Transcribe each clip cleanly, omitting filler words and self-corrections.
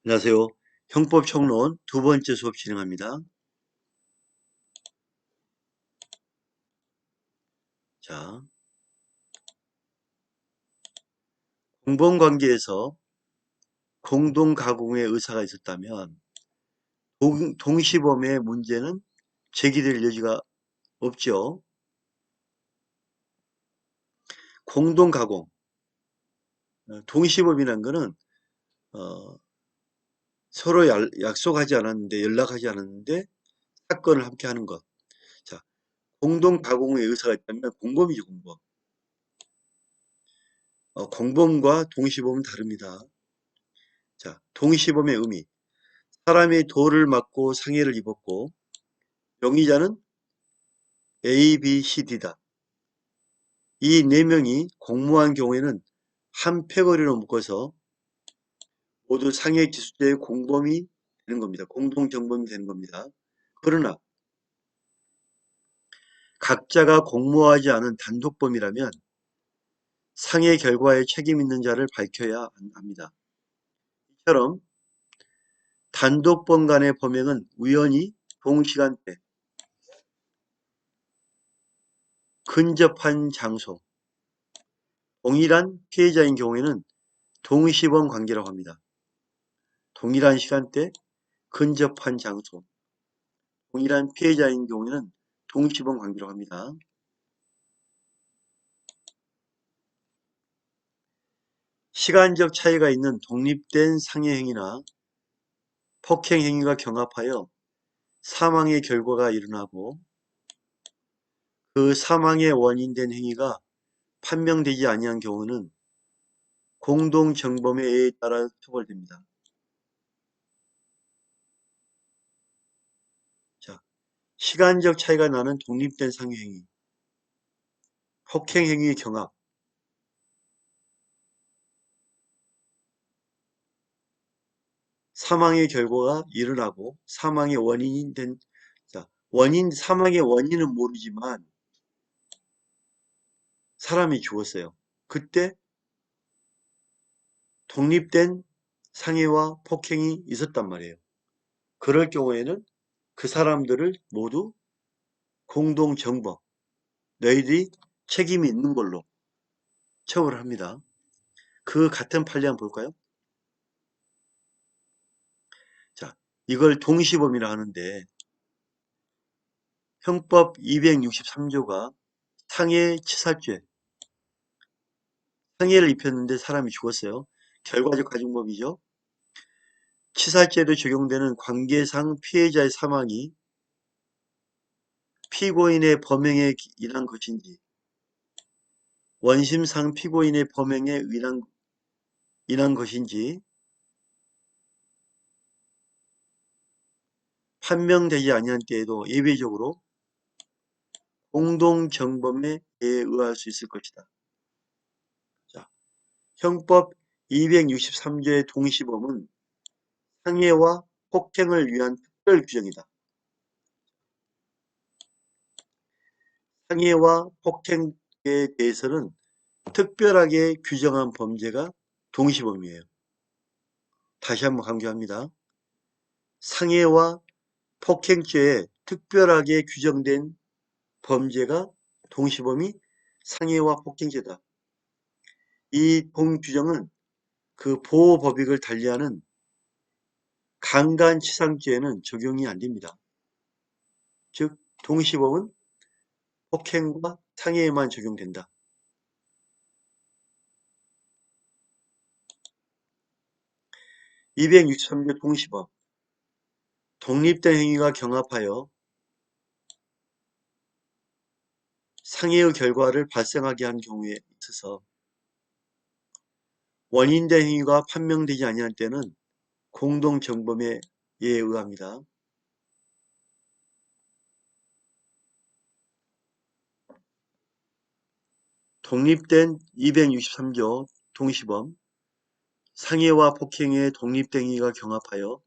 안녕하세요. 형법총론 두 번째 수업 진행합니다. 자, 공범관계에서 공동가공의 의사가 있었다면 동시범의 문제는 제기될 여지가 없죠. 공동가공, 동시범이란 거는 어, 서로 약속하지 않았는데 연락하지 않았는데 사건을 함께 하는 것. 자, 공동가공의 의사가 있다면 공범이죠, 공범. 공범과 동시범은 다릅니다. 자, 동시범의 의미. 사람이 돌을 맞고 상해를 입었고 용의자는 A, B, C, D다. 이 네 명이 공모한 경우에는 한 패거리로 묶어서 모두 상해 기수죄의 공범이 되는 겁니다. 공동정범이 되는 겁니다. 그러나 각자가 공모하지 않은 단독범이라면 상해 결과에 책임 있는 자를 밝혀야 합니다. 이처럼 단독범 간의 범행은 우연히 동시간대, 근접한 장소, 동일한 피해자인 경우에는 동시범 관계라고 합니다. 동일한 시간대, 근접한 장소, 동일한 피해자인 경우에는 동시범 관계라고 합니다. 시간적 차이가 있는 독립된 상해행위나 폭행행위가 경합하여 사망의 결과가 일어나고 그 사망의 원인된 행위가 판명되지 아니한 경우는 공동정범의 애에 따라 처벌됩니다. 자, 시간적 차이가 나는 독립된 상해행위, 폭행행위의 경합, 사망의 결과가 일어나고 사망의 원인이 된, 자, 사망의 원인은 모르지만 사람이 죽었어요. 그때 독립된 상해와 폭행이 있었단 말이에요. 그럴 경우에는 그 사람들을 모두 공동정범, 너희들이 책임이 있는 걸로 처벌을 합니다. 그 같은 판례 한번 볼까요? 자, 이걸 동시범이라 하는데 형법 263조가 상해치살죄, 상해를 입혔는데 사람이 죽었어요. 결과적 가중범이죠. 치살죄로 적용되는 관계상 피해자의 사망이 피고인의 범행에 인한 것인지 원심상 피고인의 범행에 인한 것인지 판명되지 아니한 때에도 예외적으로 공동정범에 의할 수 있을 것이다. 자, 형법 263조의 동시범은 상해와 폭행을 위한 특별 규정이다. 상해와 폭행에 대해서는 특별하게 규정한 범죄가 동시범이에요. 다시 한번 강조합니다. 상해와 폭행죄에 특별하게 규정된 범죄가 동시범이 상해와 폭행죄다. 이 동규정은 그 보호법익을 달리하는 강간치상죄에는 적용이 안 됩니다. 즉 동시범은 폭행과 상해에만 적용된다. 263조 동시범 독립된 행위가 경합하여 상해의 결과를 발생하게 한 경우에 있어서 원인된 행위가 판명되지 아니할 때는 공동정범에 의합니다. 독립된 263조 동시범 상해와 폭행의 독립된 행위가 경합하여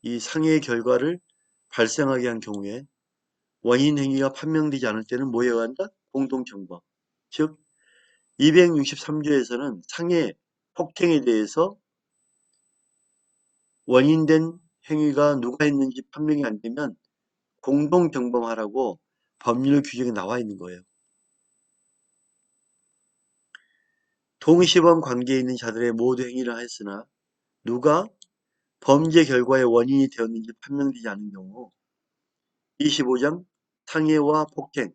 이 상해의 결과를 발생하게 한 경우에 원인 행위가 판명되지 않을 때는 뭐에 의한다? 공동정범. 즉 263조에서는 상해 폭행에 대해서 원인된 행위가 누가 했는지 판명이 안 되면 공동경범하라고 법률 규정이 나와 있는 거예요. 동시범 관계에 있는 자들의 모두 행위를 하였으나 누가 범죄 결과의 원인이 되었는지 판명되지 않은 경우 25장 상해와 폭행,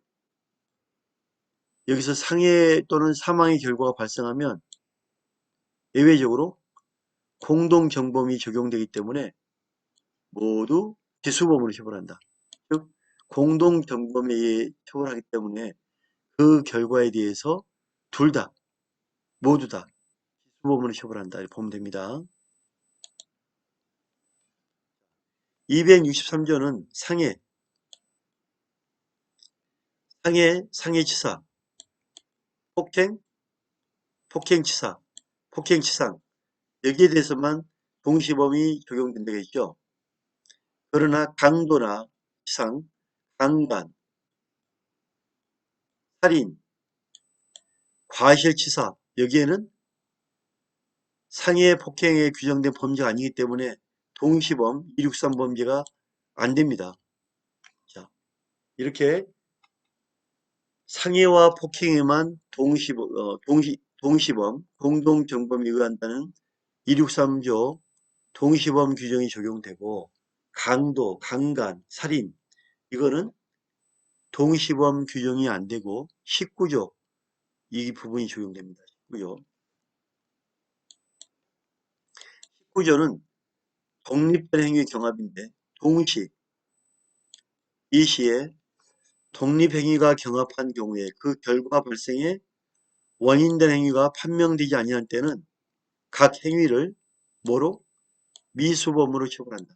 여기서 상해 또는 사망의 결과가 발생하면 예외적으로 공동경범이 적용되기 때문에 모두 기수범으로 처벌한다. 즉 공동경범에 의해 처벌하기 때문에 그 결과에 대해서 둘 다 모두 다 기수범으로 처벌한다. 이렇게 보면 됩니다. 263조는 상해치사, 폭행, 폭행치사, 폭행치상 여기에 대해서만 동시범이 적용된다고 했죠. 그러나 강도나 치상, 강간, 살인, 과실치사 여기에는 상해 폭행에 규정된 범죄가 아니기 때문에 동시범 263 범죄가 안 됩니다. 자, 이렇게 상해와 폭행에만 동시범, 공동경범에 의한다는 263조 동시범 규정이 적용되고 강도, 강간, 살인 이거는 동시범 규정이 안 되고 19조 이 부분이 적용됩니다. 19조. 19조는 독립된 행위 경합인데 이 시에 독립행위가 경합한 경우에 그 결과 발생에 원인된 행위가 판명되지 아니한 때는 각 행위를 뭐로? 미수범으로 처벌한다.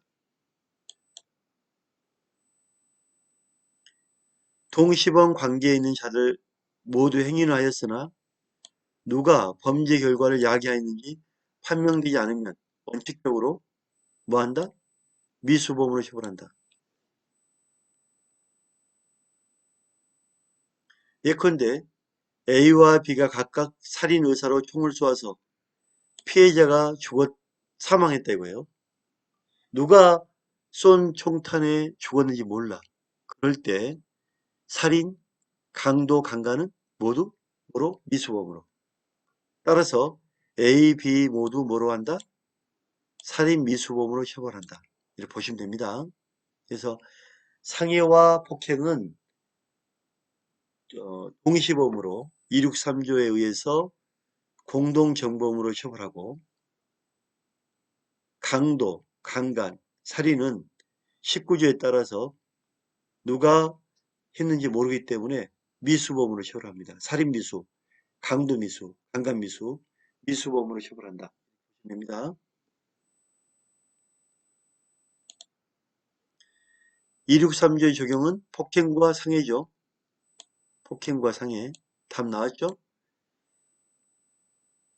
동시범 관계에 있는 자들 모두 행위를 하였으나 누가 범죄 결과를 야기하였는지 판명되지 않으면 원칙적으로 뭐한다? 미수범으로 처벌한다. 예컨대 A와 B가 각각 살인 의사로 총을 쏘아서 피해자가 사망했다 이거예요. 누가 쏜 총탄에 죽었는지 몰라. 그럴 때 살인, 강도, 강간은 모두 뭐로? 미수범으로. 따라서 A, B 모두 뭐로 한다? 살인 미수범으로 처벌한다. 이렇게 보시면 됩니다. 그래서 상해와 폭행은 동시범으로 263조에 의해서 공동정범으로 처벌하고 강도, 강간, 살인은 19조에 따라서 누가 했는지 모르기 때문에 미수범으로 처벌합니다. 살인미수, 강도미수, 강간미수, 미수범으로 처벌한다. 됩니다. 263조의 적용은 폭행과 상해죠. 폭행과 상해. 답 나왔죠?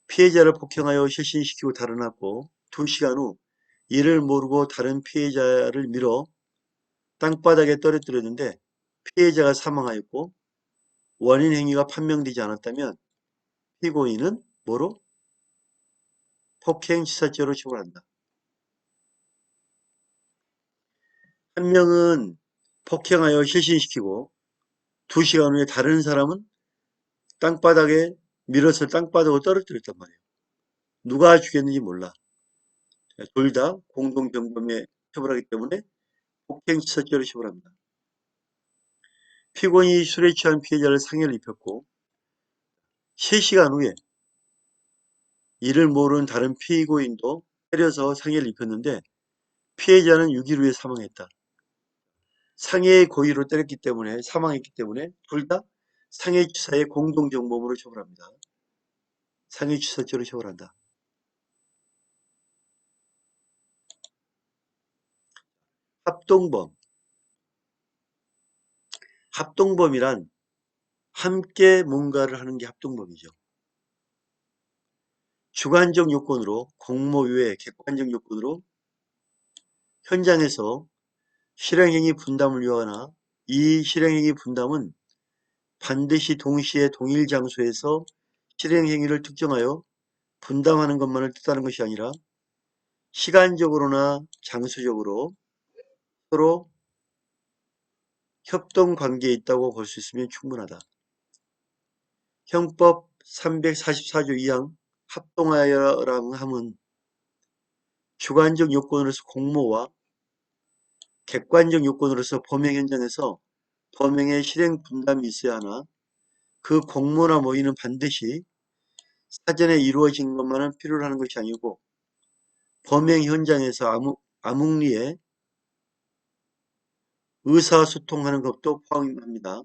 피해자를 폭행하여 실신시키고 달아났고 2시간 후 이를 모르고 다른 피해자를 밀어 땅바닥에 떨어뜨렸는데 피해자가 사망하였고 원인 행위가 판명되지 않았다면 피고인은 뭐로? 폭행치사죄로 처벌한다. 한 명은 폭행하여 실신시키고 2시간 후에 다른 사람은 땅바닥에 밀어서 땅바닥으로 떨어뜨렸단 말이에요. 누가 죽였는지 몰라. 둘 다 공동경범에 처벌하기 때문에 폭행치사죄로 처벌합니다. 피고인이 술에 취한 피해자를 상해를 입혔고 3시간 후에 이를 모르는 다른 피고인도 때려서 상해를 입혔는데 피해자는 6일 후에 사망했다. 상해의 고의로 때렸기 때문에 사망했기 때문에 둘 다 상해치사의 공동정범으로 처벌합니다. 상해치사죄로 처벌한다. 합동범. 합동범이란 함께 뭔가를 하는 게 합동범이죠. 주관적 요건으로 공모 외에 객관적 요건으로 현장에서 실행행위 분담을 요하나 이 실행행위 분담은 반드시 동시에 동일 장소에서 실행행위를 특정하여 분담하는 것만을 뜻하는 것이 아니라 시간적으로나 장소적으로 서로 협동관계에 있다고 볼 수 있으면 충분하다. 형법 344조 2항 합동하여라는 함은 주관적 요건으로서 공모와 객관적 요건으로서 범행 현장에서 범행의 실행 분담이 있어야 하나 그 공모나 모의는 반드시 사전에 이루어진 것만은 필요로 하는 것이 아니고 범행 현장에서 암묵리에 의사소통하는 것도 포함합니다.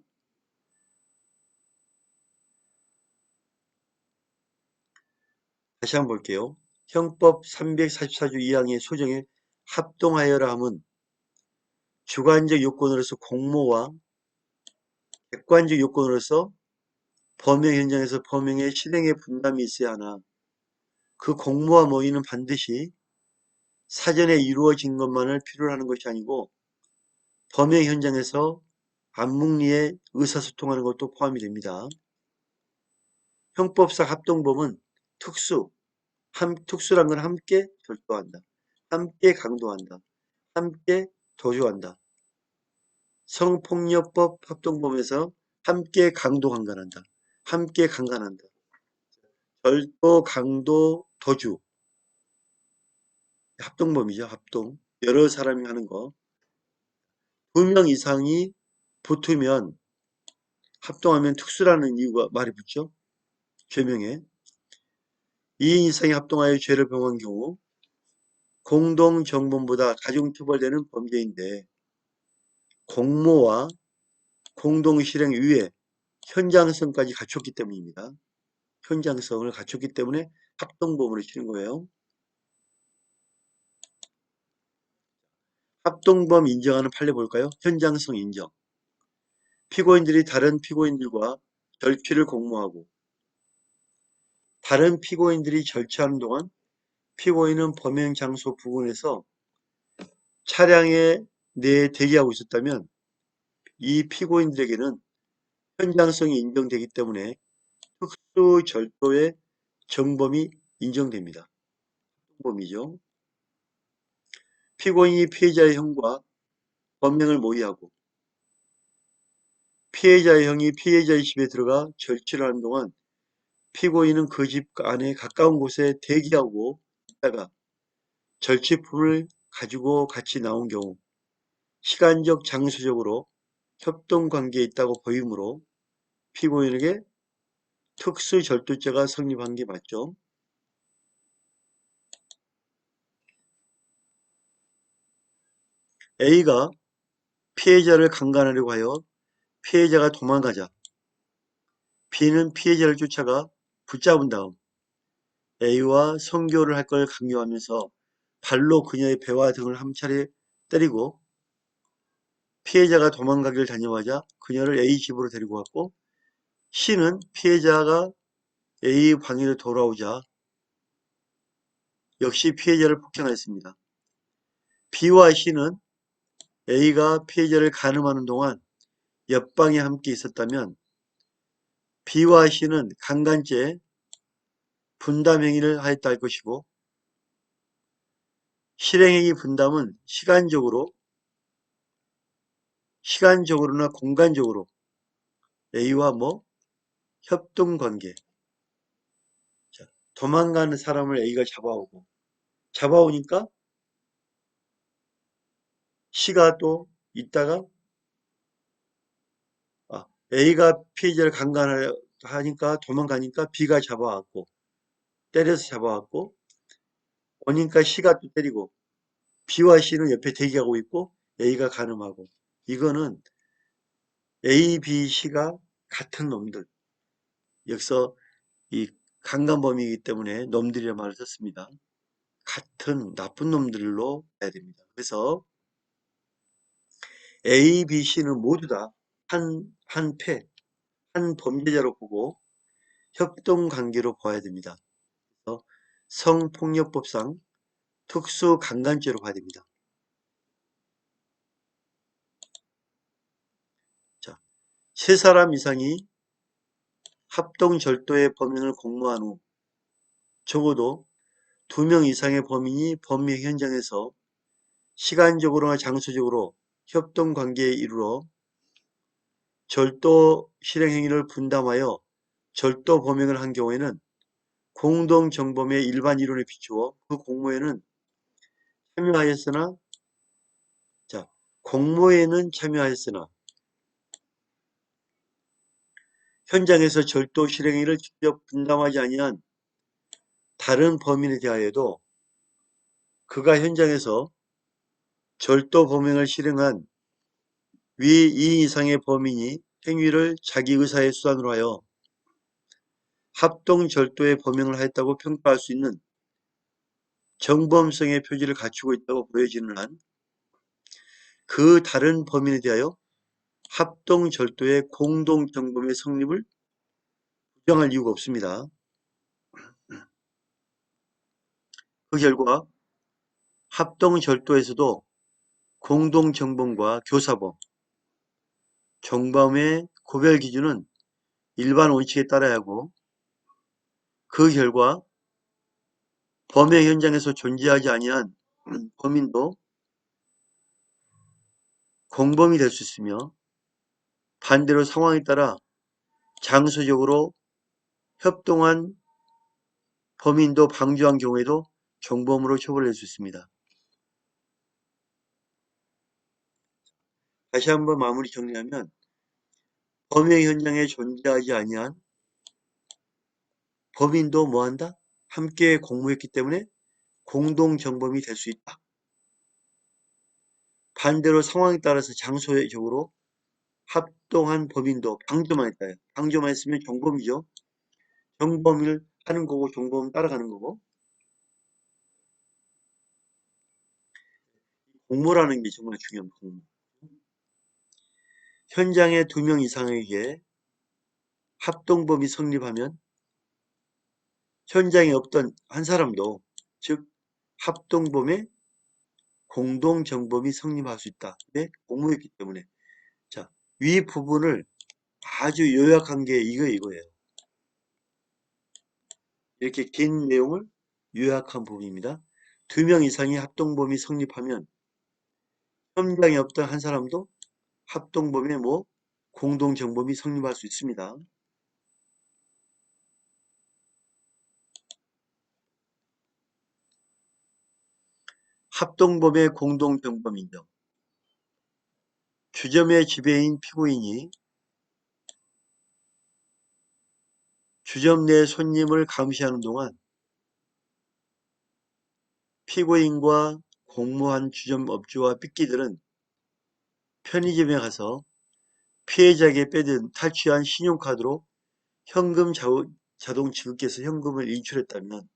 다시 한번 볼게요. 형법 344조 2항의 소정에 합동하여라 함은 주관적 요건으로서 공모와 객관적 요건으로서 범행 현장에서 범행의 실행의 분담이 있어야 하나 그 공모와 모의는 반드시 사전에 이루어진 것만을 필요로 하는 것이 아니고 범행 현장에서 암묵리에 의사소통하는 것도 포함이 됩니다. 형법상 합동범은 특수란 건 함께 결도한다. 함께 강도한다. 함께 도주한다. 성폭력법 합동범에서 함께 강도 강간한다. 함께 강간한다. 절도, 강도, 도주. 합동범이죠. 합동. 여러 사람이 하는 거. 2명 이상이 붙으면 합동하면 특수라는 이유가 말이 붙죠. 죄명에. 2인 이상이 합동하여 죄를 범한 경우 공동정범보다 가중처벌되는 범죄인데 공모와 공동실행 위에 현장성까지 갖췄기 때문입니다. 현장성을 갖췄기 때문에 합동범으로 치는 거예요. 합동범 인정하는 판례 볼까요? 현장성 인정. 피고인들이 다른 피고인들과 절취를 공모하고 다른 피고인들이 절취하는 동안 피고인은 범행 장소 부근에서 차량에 내에 대기하고 있었다면 이 피고인들에게는 현장성이 인정되기 때문에 특수 절도의 정범이 인정됩니다. 범이죠. 피고인이 피해자의 형과 범행을 모의하고 피해자의 형이 피해자의 집에 들어가 절취를 하는 동안 피고인은 그 집 안에 가까운 곳에 대기하고 있다가 절취품을 가지고 같이 나온 경우 시간적 장소적으로 협동관계에 있다고 보이므로 피고인에게 특수절도죄가 성립한 게 맞죠. A가 피해자를 강간하려고 하여 피해자가 도망가자 B는 피해자를 쫓아가 붙잡은 다음 A와 성교를 할 걸 강요하면서 발로 그녀의 배와 등을 한 차례 때리고 피해자가 도망가기를 단념하자 그녀를 A 집으로 데리고 갔고 C는 피해자가 A 방으로 돌아오자 역시 피해자를 폭행하였습니다. B와 C는 A가 피해자를 간음하는 동안 옆방에 함께 있었다면 B와 C는 강간죄 분담행위를 하였다 할 것이고 실행행위 분담은 시간적으로나 공간적으로 A와 협동관계. 도망가는 사람을 A가 잡아오니까 C가 또 있다가 A가 피해자를 강간하니까 도망가니까 B가 잡아왔고 때려서 잡아왔고 오니까 C가 또 때리고 B와 C는 옆에 대기하고 있고 A가 간음하고 이거는 A, B, C가 같은 놈들. 여기서 이 강간범이기 때문에 놈들이라는 말을 썼습니다. 같은 나쁜 놈들로 해야 됩니다. 그래서 A, B, C는 모두 다 한 범죄자로 보고 협동관계로 봐야 됩니다. 그래서 성폭력법상 특수강간죄로 봐야 됩니다. 자, 세 사람 이상이 합동절도의 범행을 공모한 후 적어도 2명 이상의 범인이 범행 현장에서 시간적으로나 장소적으로 협동관계에 이르러 절도 실행행위를 분담하여 절도 범행을 한 경우에는 공동정범의 일반 이론에 비추어 그 공모에는 참여하였으나, 자, 공모에는 참여하였으나 현장에서 절도 실행행위를 직접 분담하지 아니한 다른 범인에 대하여도 그가 현장에서 절도 범행을 실행한 위 2 이상의 범인이 행위를 자기 의사의 수단으로 하여 합동 절도의 범행을 하였다고 평가할 수 있는 정범성의 표지를 갖추고 있다고 보여지는 한 그 다른 범인에 대하여 합동 절도의 공동 정범의 성립을 부정할 이유가 없습니다. 그 결과 합동 절도에서도 공동 정범과 교사범, 정범의 고별 기준은 일반 원칙에 따라야 하고, 그 결과 범행 현장에서 존재하지 아니한 범인도 공범이 될 수 있으며, 반대로 상황에 따라 장소적으로 협동한 범인도 방조한 경우에도 정범으로 처벌될 수 있습니다. 다시 한번 마무리 정리하면, 범행 현장에 존재하지 아니한 범인도 뭐한다? 함께 공모했기 때문에 공동 정범이 될 수 있다. 반대로 상황에 따라서 장소적으로 합동한 범인도 방조만 했다. 방조만 했으면 정범이죠. 정범을 하는 거고 정범 따라가는 거고. 공모라는 게 정말 중요한 공모. 현장에 2명 이상에게 합동범이 성립하면 현장에 없던 한 사람도, 즉 합동범의 공동정범이 성립할 수 있다. 왜? 공모했기 때문에. 자, 위 부분을 아주 요약한 게 이거예요. 이렇게 긴 내용을 요약한 부분입니다. 2명 이상의 합동범이 성립하면 현장에 없던 한 사람도 합동범의 공동정범이 성립할 수 있습니다. 합동범의 공동정범인정. 주점의 지배인 피고인이 주점 내 손님을 감시하는 동안 피고인과 공모한 주점 업주와 삐끼들은 편의점에 가서 피해자에게 빼든 탈취한 신용카드로 현금 자동 지급기에서 현금을 인출했다면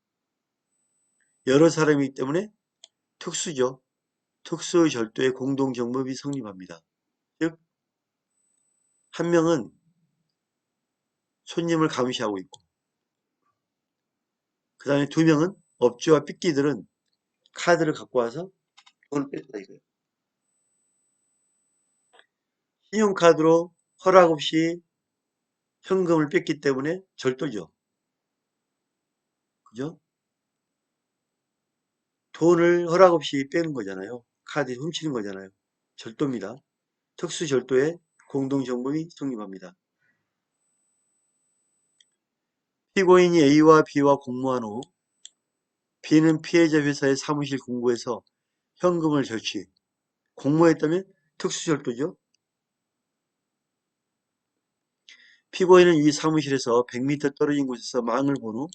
여러 사람이기 때문에 특수죠. 특수 절도의 공동정범이 성립합니다. 즉, 한 명은 손님을 감시하고 있고, 그 다음에 2명은 업주와 삐끼들은 카드를 갖고 와서 돈을 뺐다 이거예요. 신용카드로 허락 없이 현금을 뺐기 때문에 절도죠. 그죠? 돈을 허락 없이 빼는 거잖아요. 카드 훔치는 거잖아요. 절도입니다. 특수 절도의 공동정범이 성립합니다. 피고인이 A와 B와 공모한 후 B는 피해자 회사의 사무실 공고에서 현금을 절취, 공모했다면 특수절도죠. 피고인은 이 사무실에서 100m 떨어진 곳에서 망을 본 후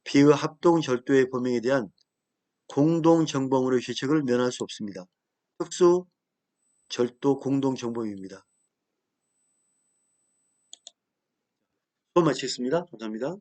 B의 합동절도의 범행에 대한 공동정범으로의 죄책을 면할 수 없습니다. 특수절도 공동정범입니다. 수업 마치겠습니다. 감사합니다.